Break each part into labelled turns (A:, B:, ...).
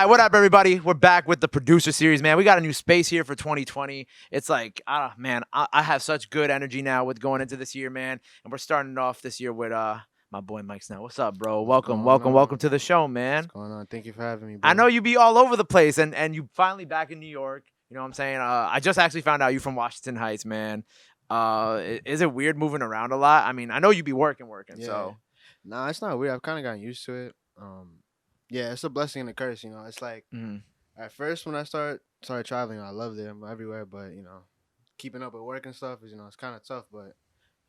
A: right, what up, everybody? We're back with the producer series, man. We got a new space here for 2020. It's like, man, I have such good energy now with going into this year, man. And we're starting off this year with my boy Mike Snell. What's up, bro?
B: What's
A: Welcome,
B: going
A: welcome,
B: on?
A: welcome to the show, man.
B: What's going on? Thank you for having me,
A: I
B: bro.
A: know you be all over the place, and you finally back in New York. You know what I'm saying? I just actually found out you from Washington Heights, man. Is it weird moving around a lot? I mean, I know you be working,
B: Yeah.
A: so.
B: Nah, it's not weird. I've kind of gotten used to it. Yeah, it's a blessing and a curse. It's like
A: Mhm.
B: at first when I started traveling, I loved it. I'm everywhere, but keeping up with work and stuff is it's kind of tough. But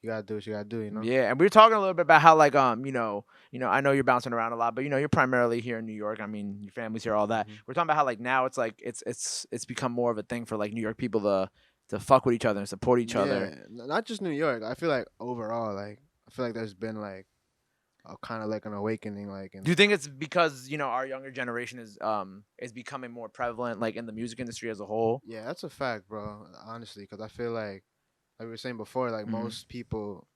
B: you gotta do what you gotta do.
A: Yeah, and we were talking a little bit about how like I know you're bouncing around a lot, but you're primarily here in New York. I mean, your family's here, all that.
B: Mhm.
A: We're talking about how like now it's like it's become more of a thing for like New York people to fuck with each other and support each
B: Yeah,
A: other.
B: not just New York. I feel like overall, like I feel like there's been like a kind of like an awakening, like
A: Do you think it's because our younger generation is becoming more prevalent like in the music industry as a whole?
B: yeah, that's a fact, bro. Honestly, because I feel like we were saying before, like
A: Mhm.
B: most people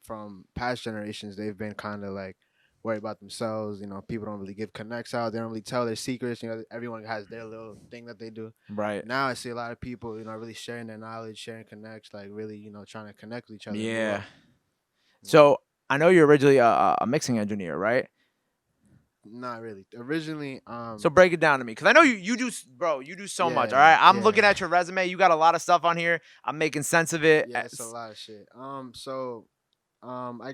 B: from past generations, they've been kind of like worried about themselves. People don't really give connects out. They don't really tell their secrets. Everyone has their little thing that they do.
A: Right.
B: Now I see a lot of people, really sharing their knowledge, sharing connects, like really, trying to connect with each other and move
A: Yeah.
B: up. You know,
A: So I know you're originally a mixing engineer, right?
B: not really. Originally,
A: So break it down to me, because I know you do, bro. You do so much. All
B: yeah,
A: right, I'm looking
B: yeah,
A: at your resume. You got a lot of stuff on here. I'm making sense of it.
B: yeah. It's a lot of shit. I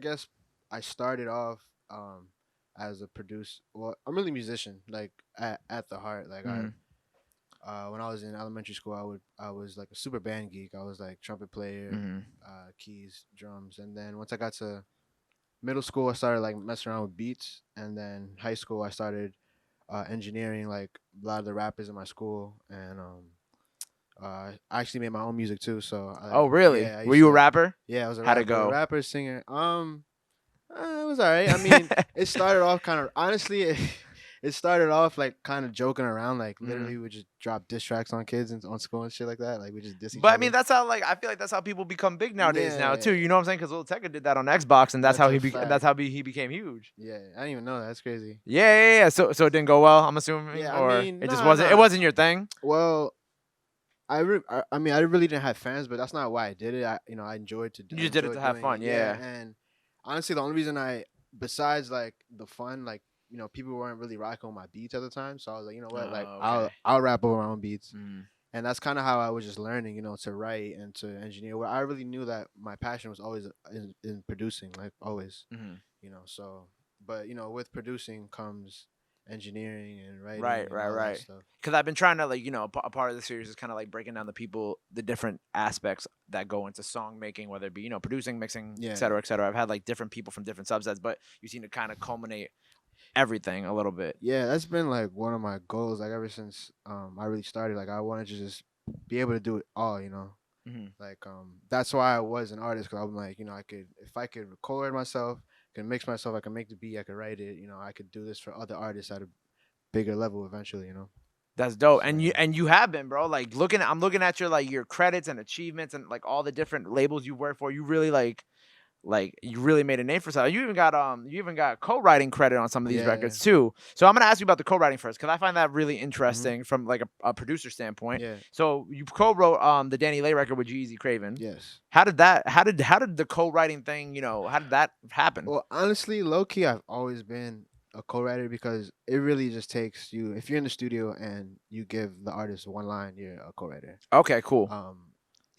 B: guess I started off as a producer. Well, I'm really a musician, like at the heart. Like
A: Mhm.
B: when I was in elementary school, I was like a super band geek. I was like trumpet player,
A: Mhm.
B: keys, drums, and then once I got to middle school, I started like messing around with beats, and then high school, I started engineering like a lot of the rappers in my school, and I actually made my own music too. So
A: Oh, really?
B: yeah, I
A: Were
B: used
A: you a
B: to.
A: rapper?
B: Yeah, I was a
A: How'd it
B: rapper,
A: go?
B: singer. It was alright. I mean, it started off kind of honestly. It started off like kind of joking around, like
A: Mhm.
B: literally we would just drop diss tracks on kids and on school and shit like that. Like we just diss each
A: But I mean,
B: other.
A: that's how like I feel like that's how people become big nowadays now too.
B: Yeah,
A: You know what I'm saying? Because Lil Tecca did that on Xbox, and
B: that's a
A: that's
B: fact.
A: how he became huge.
B: Yeah, I didn't even know that. That's crazy.
A: Yeah. So it didn't go well. I'm assuming,
B: Yeah, I
A: or
B: mean,
A: it just
B: nah,
A: wasn't. It
B: nah.
A: wasn't your thing.
B: Well, I mean, I really didn't have fans, but that's not why I did it.
A: You
B: I
A: just did it to
B: enjoyed
A: have
B: doing it.
A: fun.
B: Yeah,
A: Yeah.
B: and honestly, the only reason besides like the fun, like people weren't really rocking with my beats at the time, so I was like, you know what, like
A: Oh,
B: I'll
A: okay.
B: I'll rap over my own beats,
A: Mhm.
B: and that's kind of how I was just learning, to write and to engineer. Where I really knew that my passion was always in producing, like always,
A: Mhm.
B: So, but with producing comes engineering and writing
A: Right,
B: and
A: right,
B: all that
A: right.
B: stuff.
A: Because I've been trying to like a part of the series is kind of like breaking down the different aspects that go into song making, whether it be producing, mixing, et
B: Yeah.
A: cetera, et cetera. I've had like different people from different subsets, but you seem to kind of culminate everything a little bit.
B: Yeah, that's been like one of my goals. Like ever since I really started, like I wanted to just be able to do it all.
A: Hmm.
B: Like that's why I was an artist because I'm like I could if I could record myself, can mix myself, I can make the beat, I could write it. I could do this for other artists at a bigger level eventually.
A: That's dope,
B: So yeah.
A: and you have been, bro. Like I'm looking at your credits and achievements and like all the different labels you work for. You really you really made a name for yourself. You even got co-writing credit on some of these
B: Yeah.
A: records too. So I'm gonna ask you about the co-writing first because I find that really
B: Hmm.
A: interesting from like a producer standpoint.
B: Yeah.
A: So you co-wrote the Danny Lay record with G-Eazy Craven.
B: Yes.
A: How did the co-writing thing, how did that happen?
B: Well, honestly, low key, I've always been a co-writer because it really just takes you. If you're in the studio and you give the artist one line, you're a co-writer.
A: Okay, cool.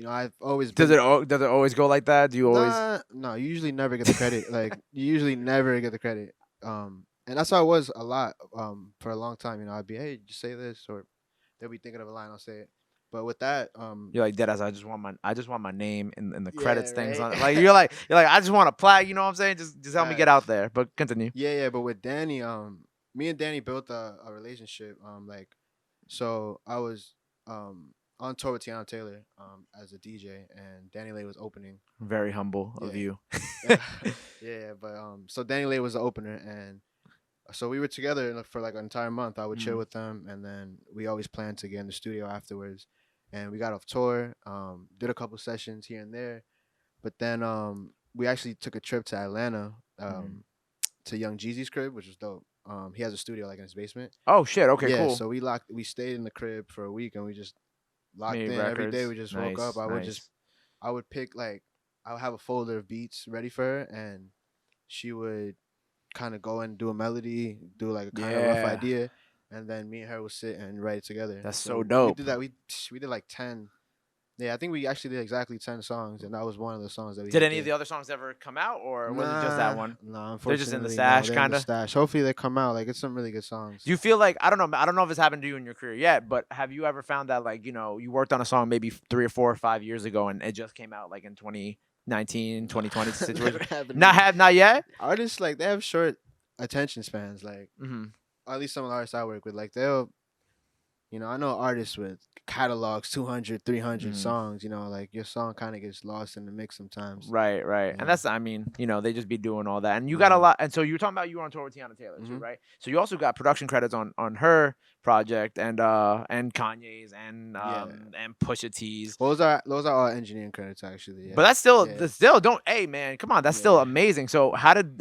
B: I've always been.
A: Does it always go like that? Do you always?
B: Nah, no, you usually never get the credit. Like you usually never get the credit. And that's how it was a lot. For a long time, I'd be, hey, just say this, or they'll be thinking of a line, I'll say it. But with that,
A: You're like deadass. I just want my name in the
B: yeah,
A: credits things
B: right.
A: on it. Like you're like I just want a plaque. You know what I'm saying? Just help me get out
B: Facts.
A: there. But continue.
B: Yeah. But with Danny, me and Danny built a relationship. So I was on tour with Teyana Taylor as a DJ, and Danny Lay was opening.
A: Very humble of
B: Yeah.
A: you.
B: Yeah, but so Danny Lay was the opener, and so we were together for like an entire month. I would chill
A: Mm.
B: with them, and then we always planned to get in the studio afterwards. And we got off tour, did a couple sessions here and there, but then we actually took a trip to Atlanta,
A: Mm.
B: to Young Jeezy's crib, which was dope. he has a studio like in his basement.
A: Oh shit. Okay,
B: Yeah,
A: cool.
B: so we stayed in the crib for a week and we just locked
A: Made
B: in every day.
A: records.
B: We just woke up.
A: Nice, nice.
B: I would pick like I would have a folder of beats ready for her, and she would kind of go and do a melody, do like a kind of rough
A: Yeah,
B: idea, and then me and her would sit and write it together.
A: that's so
B: So we
A: dope.
B: did that. We did like 10. Yeah, I think we actually did exactly 10 songs, and that was one of the songs that we
A: Did
B: had
A: any of
B: did.
A: the other songs ever come out, or was it just that
B: Nah,
A: one?
B: nah.
A: They're just in the
B: Unfortunately, no.
A: stash,
B: They're in
A: kind
B: the
A: of.
B: stash. Hopefully, they come out. Like it's some really good songs.
A: Do you feel like I don't know if it's happened to you in your career yet, but have you ever found that like you worked on a song maybe 3 or 4 or 5 years ago and it just came out like in 2019, 2020 situation?
B: Never happened. To
A: Not
B: me.
A: have not yet.
B: Artists like they have short attention spans. Like
A: Mm-hmm.
B: or at least some of the artists I work with, like they'll, I know artists with catalogs 200, 300
A: Mm.
B: songs. Like your song kind of gets lost in the mix sometimes.
A: Right, right.
B: Yeah.
A: And that's, I mean, they just be doing all that. And you got a lot. And so you were talking about you were on tour with Teyana Taylor too,
B: Mhm.
A: right? So you also got production credits on her project and Kanye's and Pusha T's.
B: Well, those are all engineering credits actually. Yeah.
A: But that's still
B: Yeah.
A: don't, hey man, come on, that's still
B: Yeah.
A: amazing. So how did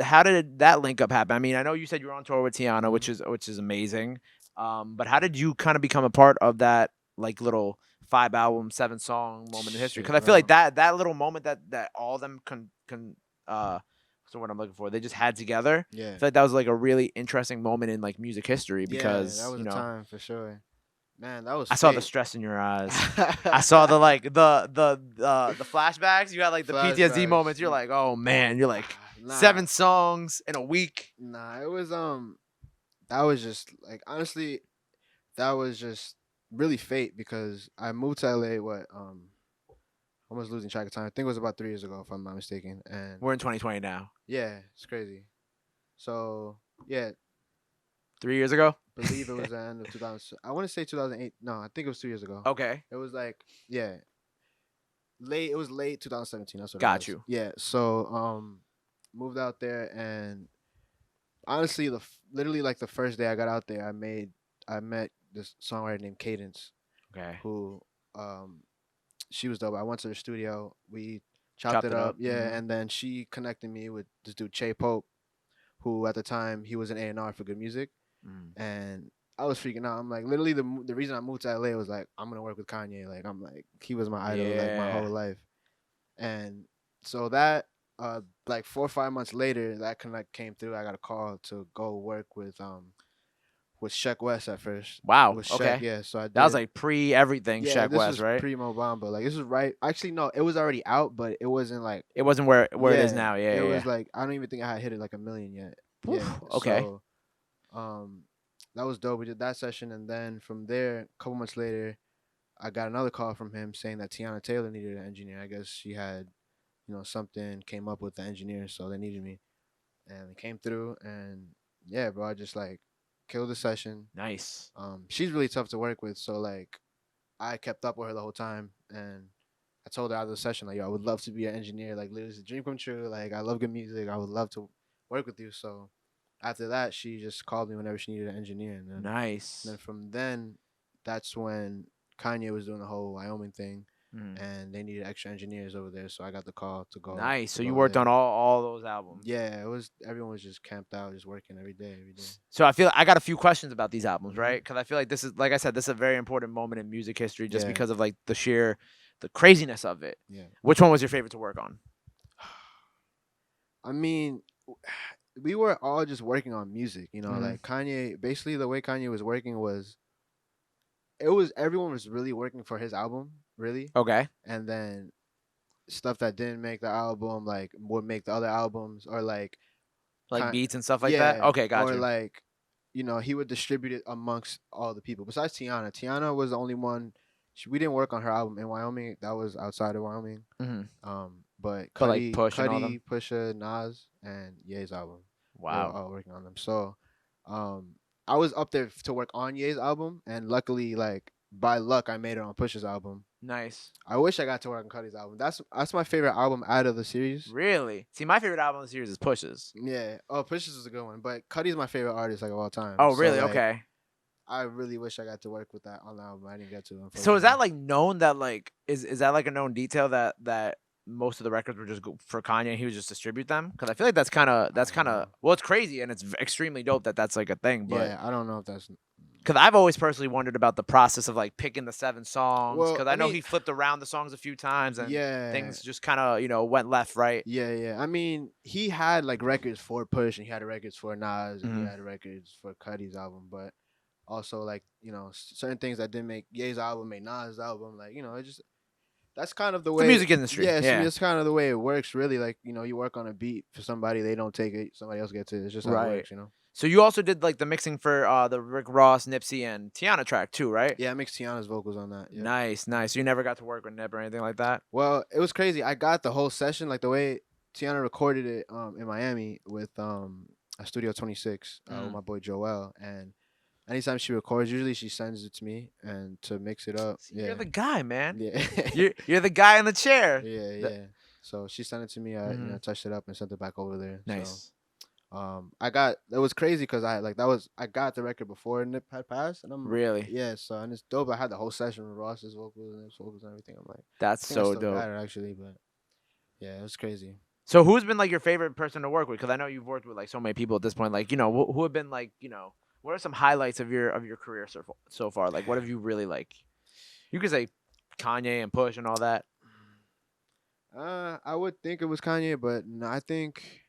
A: that link up happen? I mean, I know you said you were on tour with Teyana,
B: Mhm.
A: which is amazing. But how did you kind of become a part of that like little 5 album, 7 song moment in history? Because I feel like that little moment that all of them what's the word I'm looking for? They just had together.
B: Yeah.
A: I feel like that was like a really interesting moment in like music history because
B: that was a time for sure. Man, that was.
A: I saw the
B: fate.
A: stress in your eyes. I saw the like the flashbacks. You had like the PTSD
B: Flashbacks.
A: moments. You're like, oh man. You're like
B: Nah.
A: 7 songs in a week.
B: Nah, it was that was just like honestly, that was just really fate because I moved to LA almost losing track of time. I think it was about 3 years ago if I'm not mistaken. And
A: We're in 2020 now.
B: yeah, it's crazy. So yeah,
A: 3 years ago.
B: believe it was the end of 2000. I want to say 2008. No, I think it was 2 years ago.
A: Okay.
B: It was like late. It was late 2017. That's what.
A: Got
B: it was.
A: you.
B: Yeah. So moved out there and honestly, literally like the first day I got out there, I met this songwriter named Cadence,
A: Okay.
B: who she was dope. I went to the studio, we chopped it up, yeah,
A: Mhm.
B: and then she connected me with this dude Che Pope, who at the time he was an A&R for Good Music, and I was freaking out. I'm like, literally the reason I moved to LA was like I'm gonna work with Kanye. Like I'm like he was my idol like my whole life, and so that like 4 or 5 months later that connect came through. I got a call to go work with Sheck West at first.
A: Wow.
B: With
A: Okay.
B: Sheck, yeah. So I did.
A: That was like pre everything.
B: yeah,
A: Sheck
B: this
A: West,
B: was
A: right?
B: pre Mo Bamba. Like this was right. Actually, no, it was already out, but it wasn't like
A: It wasn't where it is now. Yeah.
B: It
A: yeah,
B: was
A: yeah.
B: like I don't even think I had hit it like 1 million yet.
A: Oof,
B: Yeah.
A: okay.
B: So, that was dope. We did that session, and then from there, a couple months later, I got another call from him saying that Teyana Taylor needed an engineer. I guess she had, something came up with the engineer, so they needed me, and it came through, and yeah, bro, I just like killed the session.
A: Nice.
B: She's really tough to work with, so like, I kept up with her the whole time, and I told her out of the session like, yo, I would love to be an engineer. Like, literally, it's a dream come true. Like, I love good music. I would love to work with you. So after that, she just called me whenever she needed an engineer, and then,
A: Nice.
B: then from then, that's when Kanye was doing the whole Wyoming thing, and they needed extra engineers over there. So I got the call to go.
A: Nice. So
B: to
A: you
B: go
A: worked
B: there.
A: on all those albums.
B: Yeah, everyone was just camped out, just working every day.
A: So I feel I got a few questions about these albums,
B: Mhm.
A: right? Because I feel like this is, like I said, this is a very important moment in music history, just
B: Yeah.
A: because of like the craziness of it.
B: Yeah.
A: Which one was your favorite to work on?
B: I mean, we were all just working on music,
A: Mhm.
B: like Kanye, basically the way Kanye was working was everyone was really working for his album, really.
A: Okay.
B: And then stuff that didn't make the album like would make the other albums, or like
A: beats and stuff like that. Okay, got
B: or
A: you.
B: like he would distribute it amongst all the people besides Tiana. Tiana was the only one. We didn't work on her album in Wyoming. That was outside of Wyoming. But
A: like
B: Cudi,
A: Push and all them?
B: Pusha, Nas, and Ye's album.
A: Wow.
B: We were all working on them. So, I was up there to work on Ye's album, and luckily, like by luck, I made it on Pusha's album.
A: Nice.
B: I wish I got to work on Cudi's album. That's my favorite album out of the series.
A: Really? See, my favorite album in the series is Push's.
B: Yeah. Oh, Pusha's was a good one, but Cudi's my favorite artist like of all time.
A: Oh,
B: So,
A: really?
B: like,
A: Okay.
B: I really wish I got to work with that on the album. I didn't get to.
A: So is that like known that like is that like a known detail that most of the records were just for Kanye, and he would just distribute them? Because I feel like that's kind of well, it's crazy and it's extremely dope that that's like a thing. But
B: Yeah, I don't know if that's.
A: because I've always personally wondered about the process of like picking the 7 songs.
B: Well,
A: Because
B: I
A: I know
B: mean,
A: he flipped around the songs a few times and
B: yeah,
A: things just kind of went left, right.
B: yeah. I mean, he had like records for Push, and he had records for Nas, and he
A: Hmm.
B: had records for Cuddy's album, but also like certain things that didn't make Ye's album made Nas' album. Like it just that's kind of the
A: It's the
B: way.
A: music industry.
B: Yeah,
A: Yeah.
B: it's kind of the way it works. Really, like you work on a beat for somebody, they don't take it, somebody else gets it. It's just how it
A: Right.
B: works.
A: So you also did like the mixing for the Rick Ross, Nipsey, and Teyana track too, right?
B: Yeah, I mixed Tiana's vocals on that. Yep.
A: Nice, nice. So you never got to work with Nip or anything like that?
B: Well, it was crazy. I got the whole session, like the way Tiana recorded it in Miami with a Studio 26 with my boy Joel. And anytime she records, usually she sends it to me and to mix it up.
A: See,
B: Yeah,
A: you're the guy, man.
B: yeah,
A: You're the guy in the chair.
B: yeah. So she sent it to me. I
A: Mhm.
B: touched it up and sent it back over there.
A: Nice.
B: So it was crazy because I got the record before Nip had passed, and I'm
A: Really?
B: yeah. So and it's dope. I had the whole session with Ross's vocals and Nip's vocals and everything. I'm like,
A: That's
B: I think I
A: so
B: still
A: dope.
B: got it actually, but yeah, it was crazy.
A: So who's been like your favorite person to work with? Because I know you've worked with like so many people at this point. Like who have been like what are some highlights of your career so far? Like what have you really like? You could say Kanye and Push and all that.
B: I would think it was Kanye, but no, I think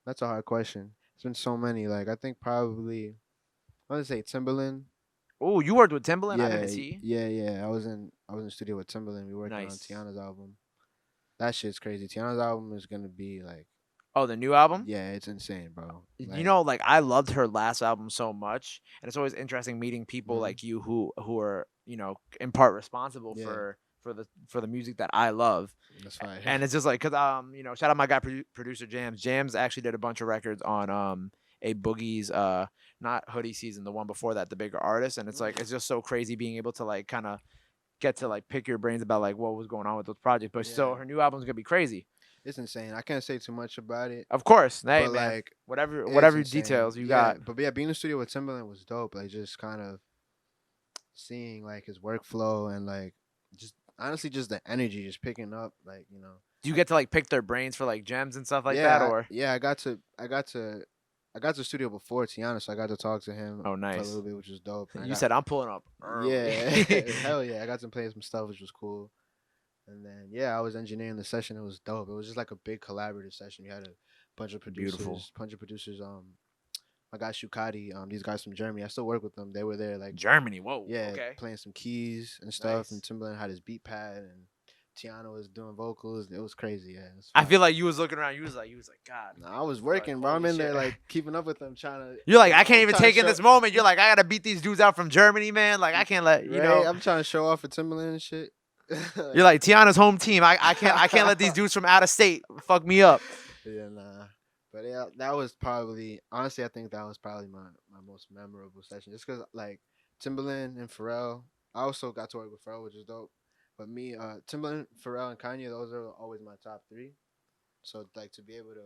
B: that's a hard question. It's been so many. Like I think probably I would say Timbaland.
A: Oh, you worked with Timbaland? I
B: Yeah,
A: didn't see.
B: yeah. I was in the studio with Timbaland. We worked on
A: Nice.
B: Tiana's album. That shit's crazy. Tiana's album is gonna be like,
A: Oh, the new album?
B: yeah, it's insane, bro.
A: Like I loved her last album so much, and it's always interesting meeting people
B: Mhm.
A: like you who are in part responsible
B: Yeah.
A: for the music that I love.
B: That's fine.
A: And it's just like, cause shout out my guy producer Jams. Jams actually did a bunch of records on a Boogie's not Hoodie Season, the one before that, the bigger artist. And it's like it's just so crazy being able to like kind of get to like pick your brains about like what was going on with those projects. But so
B: Yeah.
A: her new album's gonna be crazy.
B: It's insane. I can't say too much about it.
A: Of course, hey
B: But,
A: man,
B: like,
A: whatever
B: It's insane.
A: details you
B: Yeah,
A: got.
B: but yeah, being in the studio with Timbaland was dope. Like just kind of seeing like his workflow and like just honestly just the energy just picking up. Like
A: Do you get to like pick their brains for like gems and stuff like
B: yeah,
A: that, or
B: yeah. I got to the studio before Tiana, so I got to talk to him
A: Oh,
B: for a
A: nice.
B: little bit, which was dope. And I
A: you
B: got-
A: said I'm pulling up early.
B: yeah, hell yeah. I got to play some stuff, which was cool. And then yeah, I was engineering the session. It was dope. It was just like a big collaborative session. We had a bunch of producers,
A: Beautiful.
B: My guy Shukadi, these guys from Germany. I still work with them. They were there, like
A: Germany. Whoa.
B: yeah,
A: Okay.
B: playing some keys and stuff. And
A: Nice.
B: Timbaland had his beat pad, and Tiana was doing vocals. It was crazy. Yeah, it was
A: I
B: fun.
A: feel like you was looking around. You was like, God.
B: Nah, I was working, bro. I'm
A: holy
B: in there
A: shit.
B: like keeping up with them, trying to.
A: You're like, I can't
B: I'm
A: even
B: trying to
A: take in
B: show-
A: this moment. You're like, I gotta beat these dudes out from Germany, man. Like I can't let
B: Right? I'm trying to show off for Timbaland and shit.
A: You're like Tiana's home team. I can't let these dudes from out of state fuck me up.
B: Yeah, nah. But yeah, that was probably honestly, I think that was probably my most memorable session, just because like Timbaland and Pharrell. I also got to work with Pharrell, which is dope. But me, Timbaland, Pharrell, and Kanye, those are always my top three. So like to be able to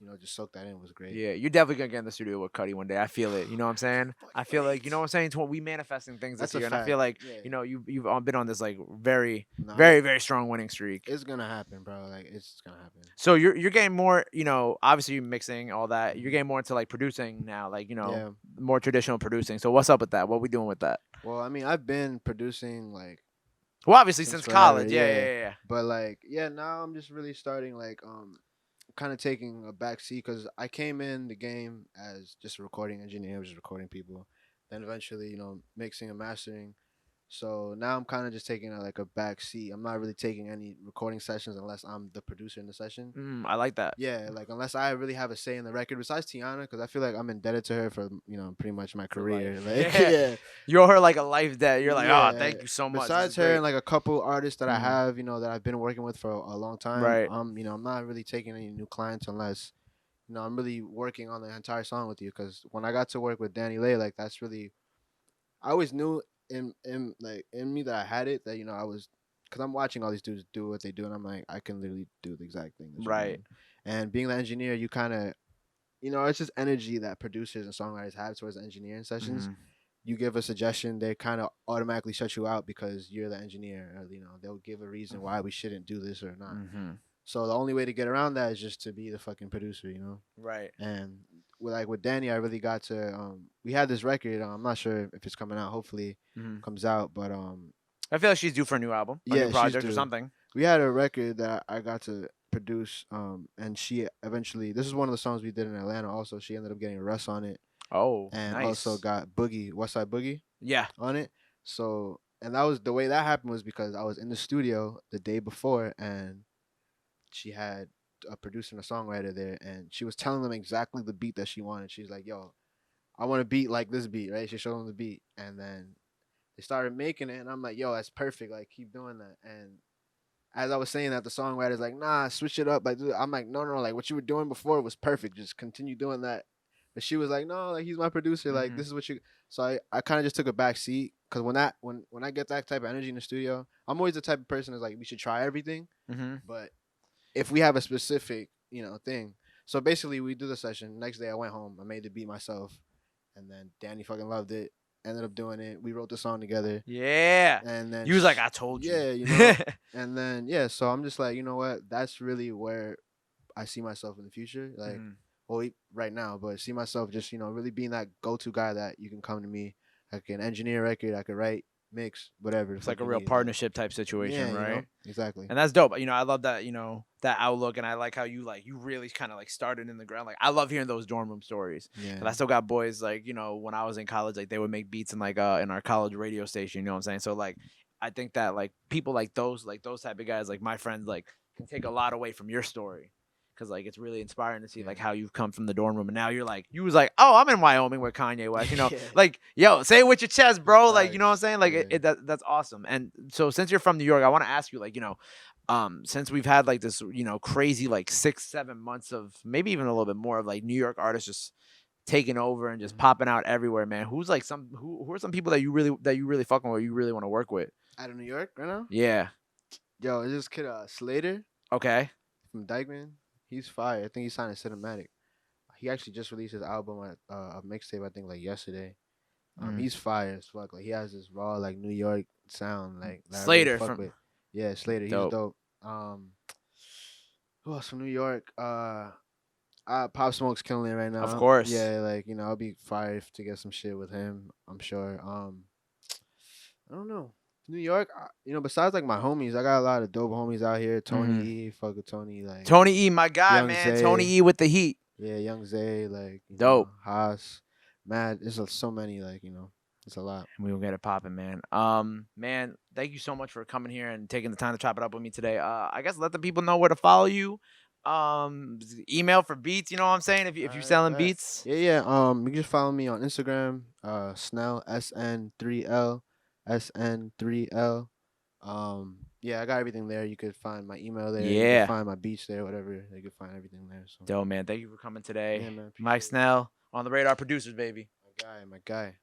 B: like just soak that in was great.
A: Yeah, you're definitely gonna get in the studio with Cuddy one day. I feel it. You know what I'm saying?
B: Fucking
A: I feel like
B: wait.
A: you know what I'm saying. We manifesting things this
B: That's a
A: year, and I
B: fact.
A: feel like
B: Yeah.
A: you've been on this like very
B: Nah,
A: very strong winning streak.
B: It's gonna happen, bro. Like it's gonna happen.
A: So you're getting more, obviously you're mixing all that. You're getting more into like producing now, like
B: Yeah.
A: more traditional producing. So what's up with that? What we doing with that?
B: Well, I mean, I've been producing like,
A: Well, obviously
B: Since
A: since college,
B: forever,
A: yeah,
B: yeah.
A: yeah.
B: but like, yeah, now I'm just really starting like, kind of taking a back seat because I came in the game as just a recording engineer, just recording people, then eventually, mixing and mastering. So now I'm kind of just taking like a back seat. I'm not really taking any recording sessions unless I'm the producer in the session.
A: I like that.
B: Yeah, like unless I really have a say in the record. Besides Tiana, because I feel like I'm indebted to her for pretty much my career.
A: life.
B: Like,
A: Yeah.
B: yeah.
A: You owe her like a life debt. You're like,
B: Yeah.
A: oh, thank you so much. This
B: Besides
A: is
B: her
A: great."
B: and like a couple artists that I
A: Mhm.
B: have, that I've been working with for a long time.
A: Right.
B: I'm not really taking any new clients unless, I'm really working on the entire song with you. Because when I got to work with Danny Lay, like that's really, I always knew in me that I had it. That I was, because I'm watching all these dudes do what they do, and I'm like, I can literally do the exact thing. That you're
A: Right.
B: doing. And being the engineer, you kind of, it's just energy that producers and songwriters have towards the engineering sessions.
A: Mhm.
B: you give a suggestion, they kind of automatically shut you out because you're the engineer. Or, they'll give a reason why we shouldn't do this or not.
A: Mm-hmm.
B: So the only way to get around that is just to be the fucking producer.
A: Right.
B: And with Danny, I really got to. We had this record. I'm not sure if it's coming out. Hopefully,
A: Mm-hmm.
B: comes out. But
A: I feel like she's due for a new album, a
B: yeah,
A: new project or
B: due.
A: something.
B: We had a record that I got to produce. And she eventually. This is one of the songs we did in Atlanta. Also, she ended up getting Russ on it,
A: Oh,
B: and
A: nice.
B: also got Boogie, Westside Boogie,
A: Yeah.
B: on it. So, and that was the way that happened was because I was in the studio the day before, and she had a producer and a songwriter there, and she was telling them exactly the beat that she wanted. She's like, "Yo, I want a beat like this beat, right?" She showed them the beat, and then they started making it, and I'm like, "Yo, that's perfect. Like, keep doing that." And as I was saying that, the songwriter's like, "Nah, switch it up." Like, I'm like, "No, no, like what you were doing before was perfect. Just continue doing that." But she was like, "No, like he's my producer. Like
A: Mhm.
B: this is what you." So I kind of just took a back seat because when I get that type of energy in the studio, I'm always the type of person that's like, we should try everything,
A: Mhm.
B: but if we have a specific thing. So basically, we do the session. Next day, I went home. I made the beat myself, and then Danny fucking loved it. Ended up doing it. We wrote the song together,
A: Yeah.
B: and then
A: You was like, I told you.
B: yeah. And then so I'm just like, you know what? That's really where I see myself in the future. Like,
A: Mhm.
B: well, right now, but see myself just really being that go-to guy that you can come to me. I can engineer a record. I can write, mix, whatever. The
A: It's
B: fuck
A: like a
B: you
A: real
B: need.
A: partnership type situation,
B: Yeah,
A: right?
B: exactly.
A: And that's dope. I love that, that outlook, and I like how you really kind of like started in the ground. Like I love hearing those dorm room stories.
B: Yeah.
A: 'Cause I still got boys like, when I was in college, like they would make beats in like in our college radio station, you know what I'm saying? So like I think that like people like those type of guys, like my friends, like can take a lot away from your story. Cause like it's really inspiring to see like how you've come from the dorm room, and now you was like, oh, I'm in Wyoming with Kanye West,
B: Yeah.
A: like yo, say it with your chest, bro, like you know what I'm
B: Facts.
A: saying, like
B: Yeah.
A: that's awesome. And so since you're from New York, I want to ask you, like since we've had like this crazy like 6-7 months of maybe even a little bit more of like New York artists just taking over and just
B: Mhm.
A: popping out everywhere, man. Who's like who are some people that you really fucking with, you really want to work with?
B: Out of New York right now?
A: Yeah.
B: Yo, is this kid Slater
A: Okay.
B: from Dykeman? He's fire. I think he signed a Cinematic. He actually just released his album at a mixtape, I think, like yesterday. He's fire as fuck. Like he has this raw like New York sound, like that I really
A: Slater
B: fuck
A: from
B: with. Yeah, Slater, he's
A: dope.
B: dope. Who else from New York? Pop Smoke's killing it right now.
A: Of course.
B: Yeah, like I'll be fired to get some shit with him. I'm sure. I don't know. New York, besides like my homies, I got a lot of dope homies out here. Tony
A: Mhm.
B: E, fuck with Tony, like
A: Tony E, my guy,
B: Young
A: man.
B: Zay.
A: Tony E with the heat.
B: Yeah, Young Zay, like
A: Dope.
B: Haas, Mad. There's so many, like it's a lot.
A: And we will get it popping, man. Man, thank you so much for coming here and taking the time to chop it up with me today. I guess let the people know where to follow you. Email for beats, you know what I'm saying? If you're
B: Alright,
A: selling
B: bet.
A: beats.
B: Yeah. You can just follow me on Instagram, Snell SN3L, SN3L. Yeah, I got everything there. You could find my email there. You
A: Yeah.
B: can find my beats there, whatever. You can find everything there. So
A: Dope, man. Thank you for coming today.
B: yeah, man.
A: Mike
B: Appreciate it.
A: Snell on the Radar Producers, baby.
B: My guy.